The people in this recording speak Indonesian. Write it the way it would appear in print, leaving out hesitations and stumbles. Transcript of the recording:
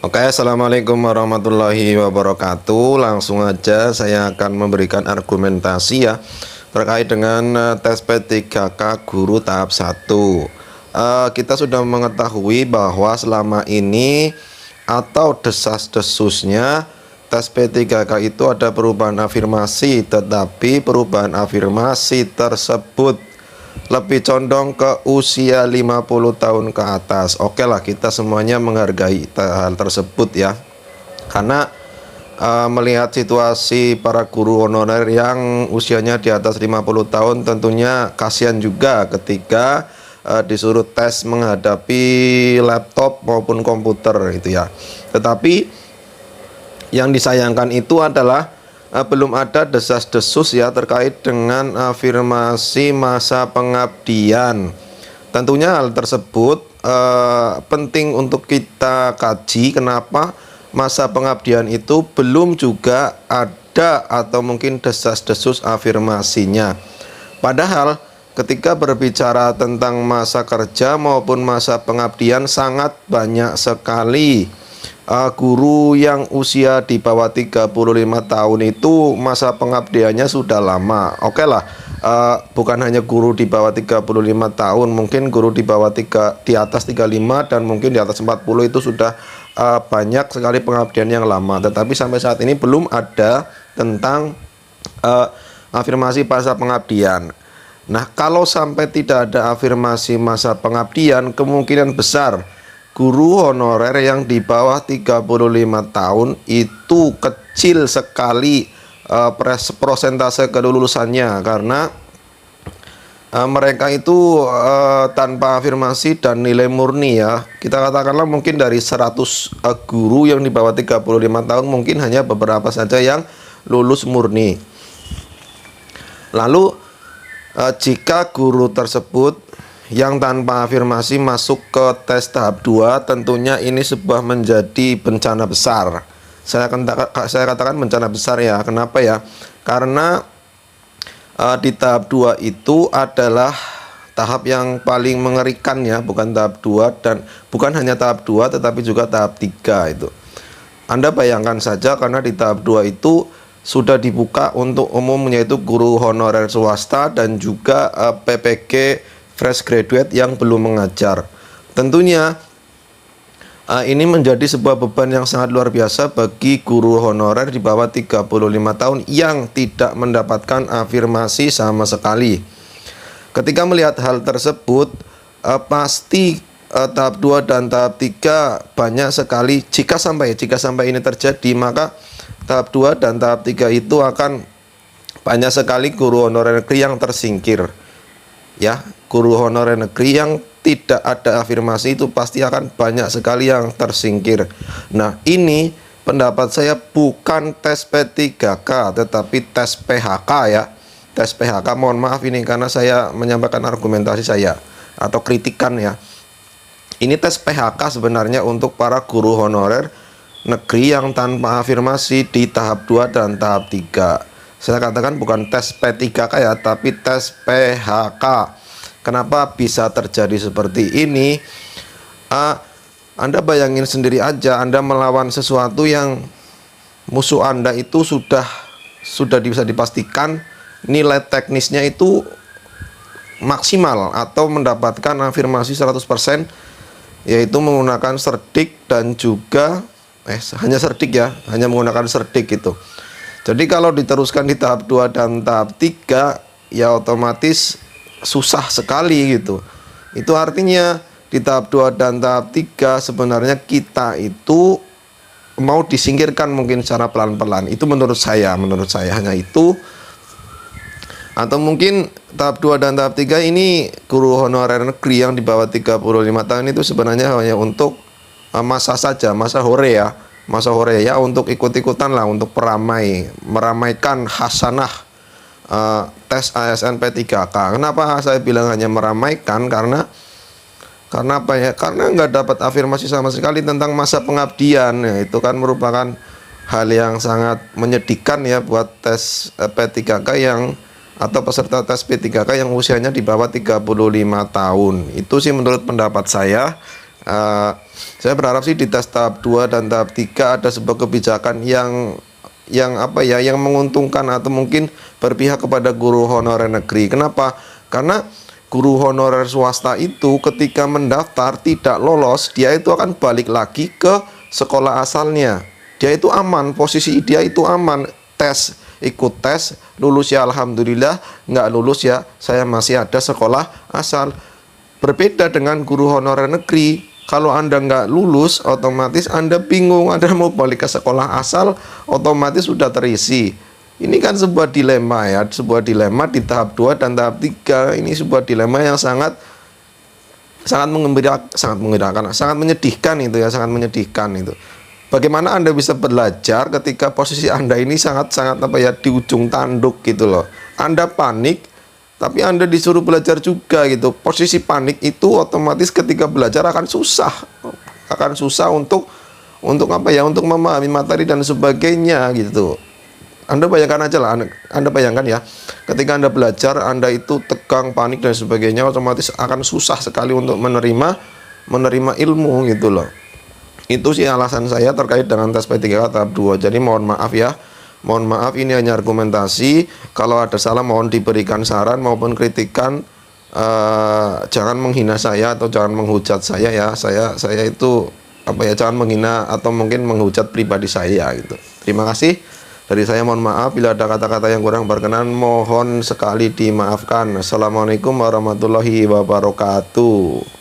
Oke, assalamualaikum warahmatullahi wabarakatuh. Langsung aja saya akan memberikan argumentasi ya terkait dengan tes P3K guru tahap 1. Kita sudah mengetahui bahwa selama ini atau desas-desusnya tes P3K itu ada perubahan afirmasi, tetapi perubahan afirmasi tersebut lebih condong ke usia 50 tahun ke atas. Oke lah, kita semuanya menghargai hal tersebut ya. Karena melihat situasi para guru honorer yang usianya di atas 50 tahun, tentunya kasihan juga ketika disuruh tes menghadapi laptop maupun komputer gitu ya. Tetapi yang disayangkan itu adalah belum ada desas-desus ya terkait dengan afirmasi masa pengabdian. Tentunya hal tersebut penting untuk kita kaji. Kenapa masa pengabdian itu belum juga ada atau mungkin desas-desus afirmasinya. Padahal ketika berbicara tentang masa kerja maupun masa pengabdian, sangat banyak sekali guru yang usia di bawah 35 tahun itu masa pengabdiannya sudah lama. Oke lah, bukan hanya guru di bawah 35 tahun, mungkin guru di bawah di atas 35 dan mungkin di atas 40 itu sudah banyak sekali pengabdian yang lama. Tetapi sampai saat ini belum ada tentang afirmasi masa pengabdian. Nah, kalau sampai tidak ada afirmasi masa pengabdian, kemungkinan besar guru honorer yang di bawah 35 tahun itu kecil sekali persentase kelulusannya, karena mereka itu tanpa afirmasi dan nilai murni ya. Kita katakanlah mungkin dari 100 guru yang di bawah 35 tahun mungkin hanya beberapa saja yang lulus murni. Lalu jika guru tersebut yang tanpa afirmasi masuk ke tes tahap 2, tentunya ini sebuah menjadi bencana besar. Saya katakan bencana besar ya. Kenapa ya? Karena di tahap 2 itu adalah tahap yang paling mengerikan ya, bukan tahap 2 dan bukan hanya tahap 2 tetapi juga tahap 3 itu. Anda bayangkan saja, karena di tahap 2 itu sudah dibuka untuk umum, yaitu guru honorer swasta dan juga PPG fresh graduate yang belum mengajar. Tentunya ini menjadi sebuah beban yang sangat luar biasa bagi guru honorer di bawah 35 tahun yang tidak mendapatkan afirmasi sama sekali. Ketika melihat hal tersebut, pasti tahap 2 dan tahap 3 banyak sekali, jika sampai ini terjadi, maka tahap 2 dan tahap 3 itu akan banyak sekali guru honorer negeri yang tersingkir. Ya, guru honorer negeri yang tidak ada afirmasi itu pasti akan banyak sekali yang tersingkir. Nah, ini pendapat saya bukan tes P3K tetapi tes PHK ya. Tes PHK, mohon maaf ini karena saya menyampaikan argumentasi saya atau kritikan ya. Ini tes PHK sebenarnya untuk para guru honorer negeri yang tanpa afirmasi di tahap 2 dan tahap 3. Saya katakan bukan tes P3K ya, tapi tes PHK. Kenapa bisa terjadi seperti ini? Anda bayangin sendiri aja, Anda melawan sesuatu yang musuh Anda itu sudah bisa dipastikan nilai teknisnya itu maksimal atau mendapatkan afirmasi 100%, yaitu menggunakan cerdik dan juga hanya cerdik ya, hanya menggunakan cerdik itu. Jadi kalau diteruskan di tahap 2 dan tahap 3 ya otomatis susah sekali gitu. Itu artinya di tahap 2 dan tahap 3 sebenarnya kita itu mau disingkirkan mungkin secara pelan-pelan. Itu menurut saya hanya itu. Atau mungkin tahap 2 dan tahap 3 ini guru honorer negeri yang di bawah 35 tahun itu sebenarnya hanya untuk masa saja, masa hore ya, untuk ikut-ikutan lah, untuk meramaikan hasanah tes ASN P3K. Kenapa saya bilang hanya meramaikan? Karena apa ya? Karena nggak dapat afirmasi sama sekali tentang masa pengabdian ya. Itu kan merupakan hal yang sangat menyedihkan ya buat tes P3K atau peserta tes P3K yang usianya di bawah 35 tahun. Itu sih menurut pendapat saya. Saya berharap sih di tes tahap 2 dan tahap 3 ada sebuah kebijakan yang apa ya, yang menguntungkan atau mungkin berpihak kepada guru honorer negeri. Kenapa? Karena guru honorer swasta itu ketika mendaftar tidak lolos, dia itu akan balik lagi ke sekolah asalnya. Dia itu aman, posisi dia itu aman. Tes, ikut tes, lulus ya alhamdulillah, nggak lulus ya saya masih ada sekolah asal. Berbeda dengan guru honorer negeri. Kalau Anda nggak lulus, otomatis Anda bingung, Anda mau balik ke sekolah asal, otomatis sudah terisi. Ini kan sebuah dilema ya, sebuah dilema di tahap 2 dan tahap 3. Ini sebuah dilema yang sangat mengembirakan, sangat menyedihkan itu ya, sangat menyedihkan itu. Bagaimana Anda bisa belajar ketika posisi Anda ini sangat-sangat apa ya, di ujung tanduk gitu loh. Anda panik, tapi Anda disuruh belajar juga gitu. Posisi panik itu otomatis ketika belajar akan susah untuk apa ya, untuk memahami materi dan sebagainya gitu. Anda bayangkan aja lah, Anda bayangkan ya, ketika Anda belajar, Anda itu tegang, panik dan sebagainya, otomatis akan susah sekali untuk menerima ilmu gitu loh. Itu sih alasan saya terkait dengan tes P3K tahap 2. Jadi mohon maaf ya. Mohon maaf, ini hanya argumentasi. Kalau ada salah mohon diberikan saran maupun kritikan. Jangan menghina saya atau jangan menghujat saya ya. Saya itu apa ya, jangan menghina atau mungkin menghujat pribadi saya gitu. Terima kasih. Dari saya mohon maaf bila ada kata-kata yang kurang berkenan, mohon sekali dimaafkan. Assalamualaikum warahmatullahi wabarakatuh.